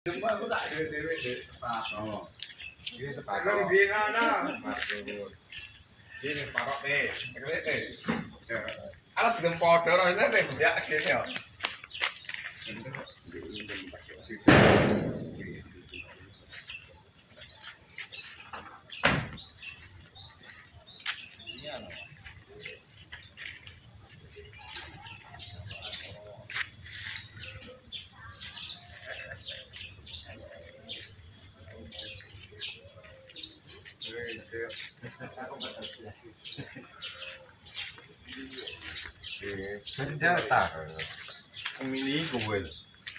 Cuma aku tak dewe-dewe di separuh. Ini separuh. Kalau di mana? Ini separuh deh. Kalau digempol doro itu deh ya gini ya. Senjata. Ini gue.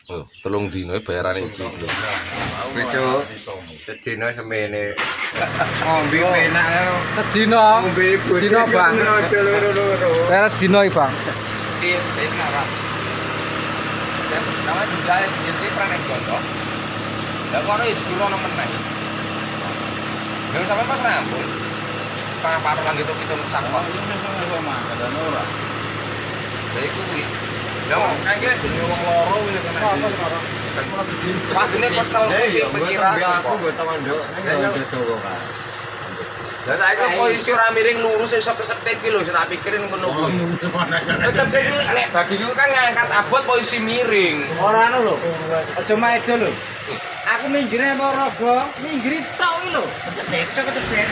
Oh, telung dino bayaran iki. Beco. Sedina semene. Ngombe penak karo. Sedina. Ngombe Dina, Bang. Loro-loro. Beres dino iki, Bang. Di sekarang. Dan namanya juga jadi pernah gondok. Lah kono iki kula nemen nek. Yang sampai Mas Rampung. Setengah paruh lagi itu kita rusak kok. Lah iku kuwi. Lah kayaknya jenenge wong loro kuwi kena. Padahal kesel kuwi pikiran aku mbok tawandok. Lah saiki posisi ora miring lurus iso kesetit ki lho, tak pikirin ngono kuwi. Tetep iki nek bagiku kan ngangkat abot posisi miring. Ora anu lho. Aja maedo lho. Aku minggire apa raga, minggiri tok iki lho. Kecepet, kecepet.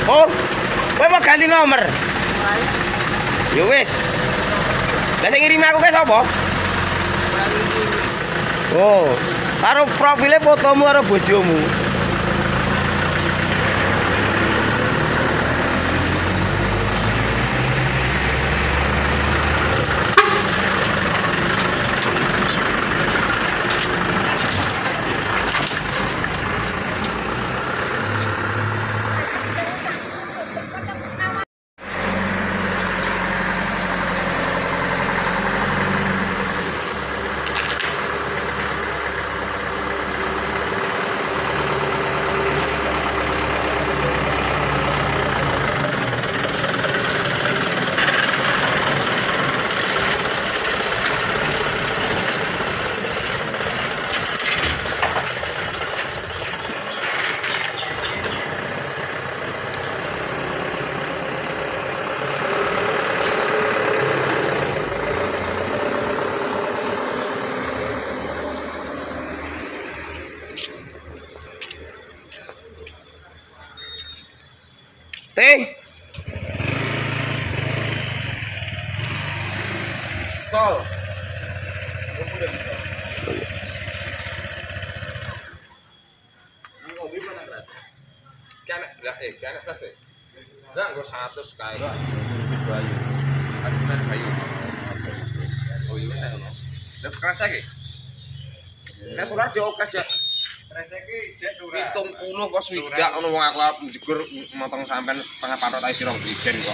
Oh, kowe mau ganti nomor? Yo wis. Lah sing ngirimi aku ki sapa? Oh, karo profile fotomu karo bojomu. Teh. Sol. Kan lah kan tas deh. Enggak gua 100 kae. Kan kayu. Oh iya kan ono. Lah kerasa ki. Nek surat jauh aja. Reseki jek ora. 70 kok swidak ono wong aku jegur motong sampean tengah patok ta sira ijen kok.